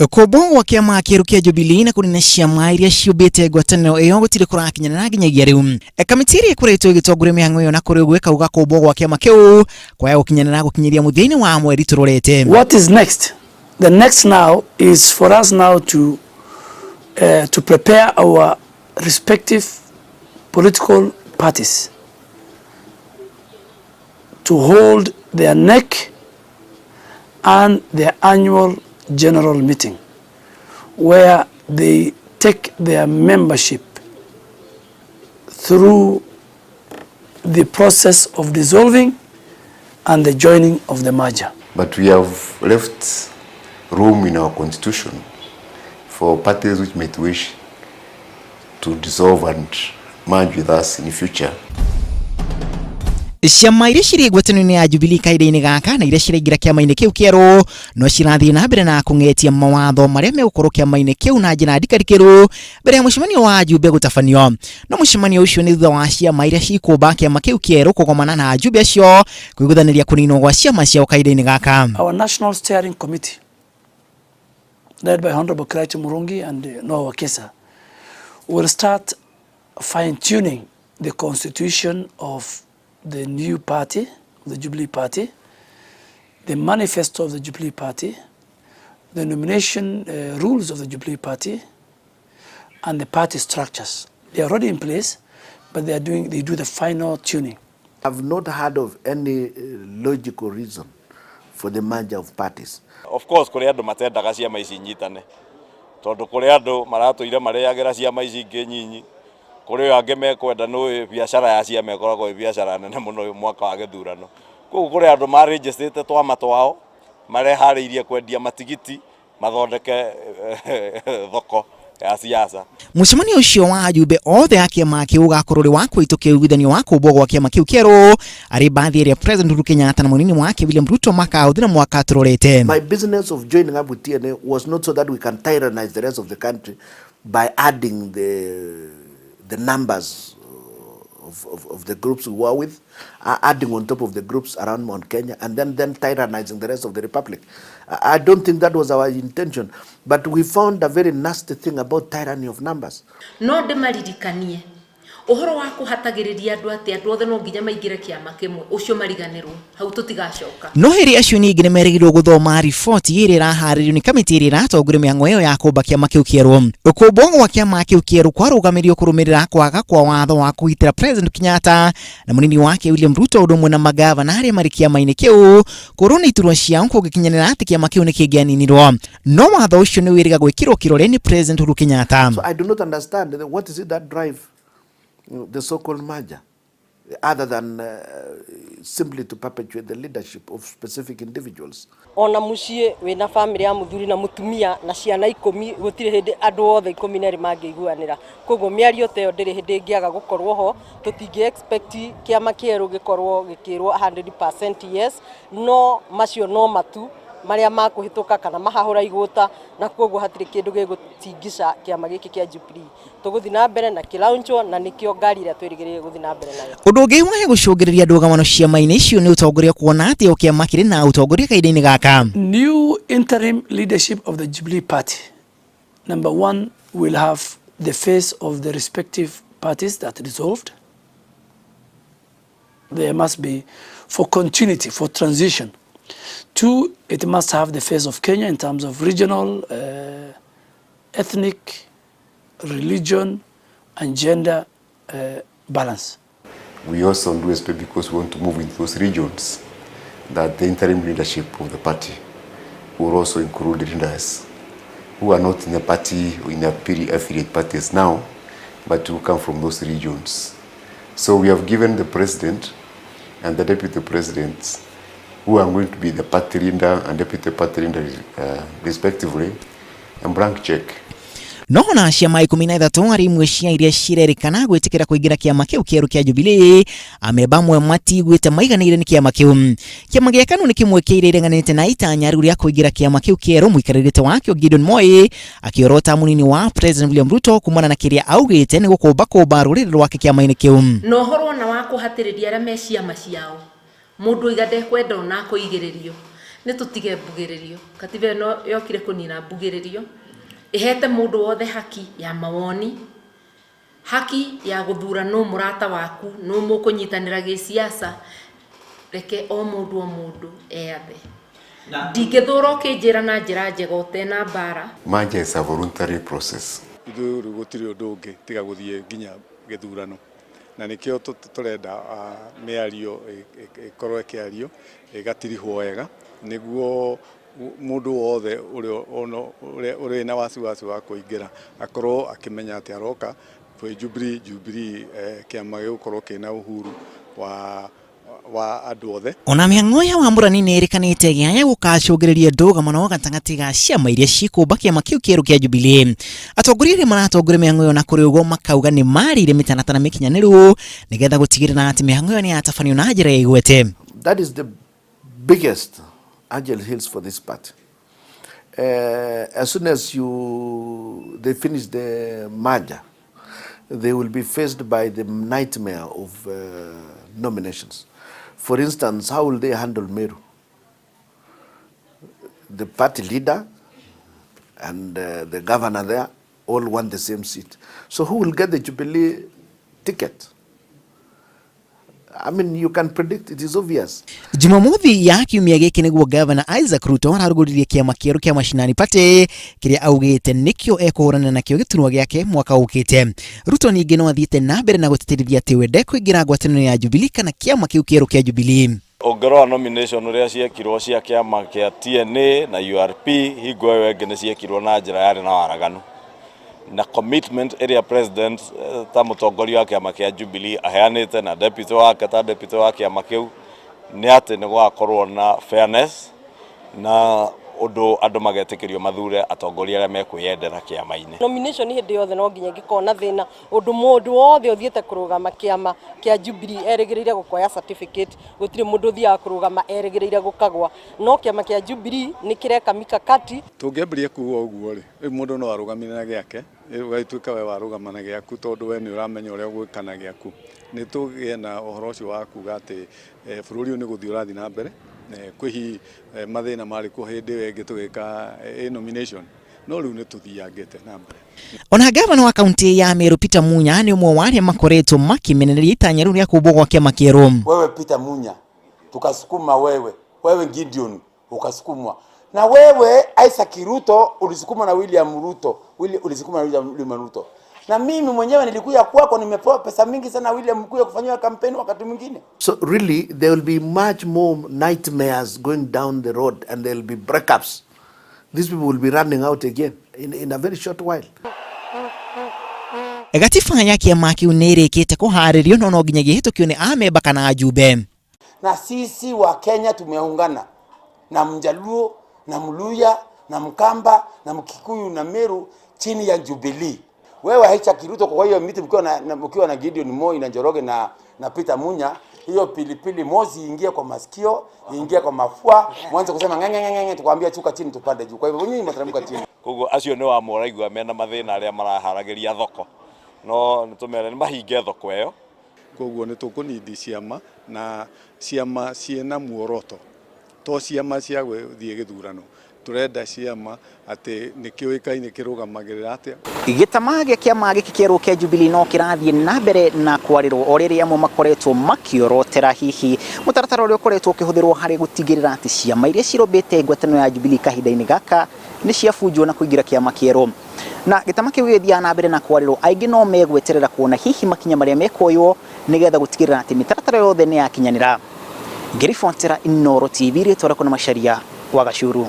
Kobo wa kiama kirukia Jubilee na kunina ciama iria ciubite ngwataniro iyo gutire kurakinyana nginyagia riu. Kamitiri ikuretwo igitongore mihango iyo na kuri gweka uga kobo wa kiama kiu kwa gukinyana gukinyiria muthini wa mweri turorete. What is next? The next now is for us now to prepare our respective political parties to hold their neck and their annual general meeting where they take their membership through the process of dissolving and the joining of the merger. But we have left room in our constitution for parties which might wish to dissolve and merge with us in the future. Ciama iria ciri ngwataniro ya Jubilee kaida-ini gaka na iria ciraingira kiama-ini kiu kieru no cirathii na mbere na kungetia mawatho maria megukorwo kiama-ini kiu na njira ndikarikiru mbere ya mucemanio wa ajumbe gutafanio. No mucemanio ucio ni thutha wa ciama iria cikumba kiama kiu kieru kugomana na ajumbe acio kwiguthaniria kuninwo gwa ciama ciao kaida-ini gaka. Our National Steering Committee led by Honorable Kiraito Murungi and Noah Wekesa will start fine-tuning the constitution of the new party, the Jubilee Party, the manifesto of the Jubilee Party, the nomination rules of the Jubilee Party, and the party structures. They are already in place, but they do the final tuning. I've not heard of any logical reason for the merger of parties. Of course, kuri andu matendaga ciama ici nyitane. Tondu kuri andu maratuire mareagira ciama ici ingi nyinyi. Kuri ange mekwenda no biashara ya ciama ikoragwo biashara nene muno mwaka wa githurano. Koguo kuri andu ma registrate twama twao marehariirie kwendia matigiti mathondeke thoko ya siasa. Mucemanio ucio wa ajumbe othe a kiama kiu ugakorwo ri wa kuhitukia uithania wa kumbwo gwa kiama kiu kieru ari baadhi ya President Uhuru Kenyatta na munini wake William Ruto makahuthira mwaka turorete. My business of joining up with TNA was not so that we can tyrannize the rest of the country by adding the numbers of the groups we were with, adding on top of the groups around Mount Kenya, and then tyrannizing the rest of the republic. I don't think that was our intention, but we found a very nasty thing about tyranny of numbers. No ndemaririkanie uhoro wa kuhatagiriria andu ati andu othe no nginya maingire kiama kimwe ucio mariganirwo hau tutigacoka. No heri acio ningi nimerigirwo guthoma riboti iri iraharirio ni kamiti iri iratongoria mihango iyo ya kumba kiama kiu kieru. Ukumbwo gwa kiama kiu kieru kwarugamirio kurumirira kwaga kwa watho wa kuhitira President Kenyatta na munini wake William Ruto udumwe na magavana aria mari kiama-ini kiu kurona iturwa ciao kugikinyanira ati kiama kiu ni kingianinirwo. No watho ucio ni wiriga gwikirwo kirore ni President Uhuru Kenyatta. So I do not understand what is it that drive the so-called merger, other than simply to perpetuate the leadership of specific individuals. Ona mucie wina family ya muthuri na mutumia na ciana 10 gutire hindi andu othe 12 mangiguanira koguo miario teyo ndiri hindi ngiaga gukorwo ho tutingi expect kiama kieru gikorwo gikirwo 100% yes no macio no matu maria makuhituka kana mahahura iguta na koguo hatire kindu gigutingisha kiama giki kia Jubilee tuguthi na mbere na kilauncho na nikio ngari ria twirigirire guthi na mbere nayo. Undu ungi wa gucungiriria ndũgamano ciama-ini icio ni utongoria kuona ati o kiama kiri na utongoria kaida-ini gaka. New interim leadership of the Jubilee Party, number one, will have the face of the respective parties that dissolved. There must be for continuity, for transition. Two, it must have the face of Kenya in terms of regional, ethnic, religion, and gender balance. We also do expect, because we want to move into those regions, that the interim leadership of the party will also include leaders who are not in the party or in the affiliate parties now, but who come from those regions. So we have given the president and the deputy presidents, who are going to be the party leader and deputy party leader respectively, a blank check. No na ciama 13 ari imwe cia iria cirerikana gwitikira kuingira kiama kiu kieru kia Jubilee ameba mwe matigwite maiganire ni kiama kiu. Kiama gia KANU ni kimwe kiirenganite na itanya riu ria kuingira kiama kiu kieru mwikaririte wake Gideon Moi akiorota munini wa President William Ruto kumana na kiria augite ni gukumba ruriri rwake kiama-ini kiu. No horo na wa kuhatiriria aria me ciama ciao mundu igande kwenda na kuigiririo nĩ tũtige mbugĩrĩrio. Katiba ĩno yokire kũnina mbugĩrĩrio, ihete mũndũ wothe haki ya mawoni, haki ya gũthura no mũrata waku, no mũkũnyitanĩra gĩsiasa, reke o mũndũ eyathe. Ndingĩthũra ũkĩnjĩra na njĩra njega ũtena mbara. Merger is a voluntary process. Ithuĩ gũtirĩ ũndũ ũngĩ tiga gũthiĩ nginya gĩthurano, na nĩkĩo tũrenda mĩario ĩkorwo ĩkĩario ĩgatirihwo wega nĩguo mũndũ wothe ũrĩ na wasiwasi wa kũingĩra akorwo akĩmenya atĩ aroka kwĩ Jubilee kĩama gĩgũkorwo kĩna uhuru wa andũ othe. Ona mĩhang'o ya Wambũrani nĩĩrĩkanĩte gĩaya gũkacũngĩrĩria ndũgamo gatagatĩ ga ciama iria cikũmba kĩama kĩu kĩerũ kĩa Jubilee. Atongoria arĩa maratongoria mĩhang'o ĩyo na kũrĩ ũguo makauga nĩ marĩire mĩtaratara mĩkinyanĩru nĩgetha gũtigĩrĩra atĩ mĩhang'o ĩyo nĩyatabanio na njĩra ya igwete. That is the biggest Angel Hills for this party. As soon as they finish the merger, they will be faced by the nightmare of nominations. For instance, how will they handle Meru? The party leader and the governor there all want the same seat. So who will get the Jubilee ticket? I mean, you can predict, it is obvious. Jumamothi ya kiumia gĩkĩ nĩguo Governor Isaac Ruto ararugũririe kĩama kĩerũ kĩa Mashinani Party kĩrĩa augĩte nĩkĩo ekũhũrana nakĩo gĩturwa gĩake mwaka ũkĩte. Ruto ningĩ no athiĩte na mbere na gũtĩtĩrithia atĩ we ndekũingĩra ngwatanĩro ya Jubilee kana kĩama kĩu kĩerũ kĩa Jubilee. Ũngĩrora nomination ũrĩa ciekirwo cia kĩama kĩa TNA na URP hingo ĩyo ĩngĩ nĩ ciekirwo na njĩra yarĩ na waraganu. Na commitment area president ta mũtongoria wa kĩama kĩa Jubilee aheanĩte na deputy wake wa kĩama kĩu nĩ atĩ nĩ gũgakorwo na fairness na ũndũ andũ magetĩkĩrio mathure atongoria arĩa mekwĩyendera kĩama-inĩ. Nomination hĩndĩ yothe no nginya ngĩkorwo na thĩna ũndũ mũndũ wothe ũthiĩte kũrũgama kĩama kĩa Jubilee erĩgĩrĩire gũkoya certificate, gũtirĩ mũndũ ũthiaga kũrũgama erĩgĩrĩire gũkagwa, no kĩama kĩa Jubilee nĩ kĩreka mikakati. Tũngĩambĩrĩria kuuga ũguo rĩ mũndũ no arũgamire na gĩake ũgaituĩka we warũgama na gĩaku tondũ we nĩ ũramenya ũrĩa ũgwĩka na gĩaku. Nĩ tũgĩe na ũhoro ũcio wa kuga atĩ bũrũri ũyũ nĩ gũthiĩ ũrathiĩ na mbere kwĩhi mathĩna marĩ kũ hĩndĩ ĩyo ĩngĩ tũgĩka nomination no rĩu nĩ tũthiangĩte na mbere. Ona gavana wa kaunti ya Meru Peter Munya nĩ ũmwe wa arĩa makoretwo makĩmenereria itanya rĩu rĩa kũmbwo gwa kĩama kĩerũ. Wewe Peter Munya tukasukuma wewe Gideon ukasukumwa na wewe Isaac Ruto ulisukuma na William Ruto ulisukuma na William Ruto. Na mimi mwenyewe nilikuja kwako nimepewa pesa mingi sana William kuja kufanywa kampeni wakati mwingine. So really there will be much more nightmares going down the road and there will be breakups. These people will be running out again in a very short while. Gatiba ya kĩama kĩu nĩ ĩrĩkĩte kũharĩrio no nginya gĩhĩtũkio nĩ amemba kana ajumbe. Na sisi wa Kenya tumeungana na Mjaluo na Mluya na Mkamba na Mkikuyu na Meru chini ya Jubilee. Wewe Isaac Ruto kwa hiyo miti mkiwa na Gideon Moi na Njoroge na Peter Munya, hiyo pilipili mozi ingie kwa masikio, ingie kwa mafua, mwanzo kusema ngenge tukwambia chuka chini tupande juu. Kwa hivyo nyinyi mtaramka chini. Koguo acio nĩ wa moraigua mena mathĩna arĩa maraharagĩria thoko. No nĩtũmere nĩ mahinge thoko ĩyo. Koguo nĩ tũkũnindi ciama na ciama ciĩna muoroto. To ciama cia gũthiĩ gĩthurano. Turenda ciama atĩ nĩkĩoĩkaine kĩrũgamagĩrĩra atĩa. Gĩtama gĩa kĩama gĩkĩ kĩerũ kĩa Jubilee no kĩrathiĩ na mbere na kwarĩrwo o rĩrĩa amwe makoretwo makĩorotera hihi mũtaratara ũrĩa ũkoretwo ũkĩhũthĩrwo harĩ gũtigĩrĩra atĩ ciama iria cirombĩte ngwatanĩro ya Jubilee kahinda-inĩ gaka nĩ ciabunjwo na kũingĩra kĩama kĩerũ. Na gĩtama kĩu gĩthiaga na mbere na kwarĩrwo aingĩ no megweterera kuona hihi makinya marĩa mekoywo nĩgetha gũtigĩrĩra atĩ mĩtaratara yothe nĩ yakinyanĩra. Ngĩribotera Inooro TV rĩtwara kuna Macharia wa Gachuru.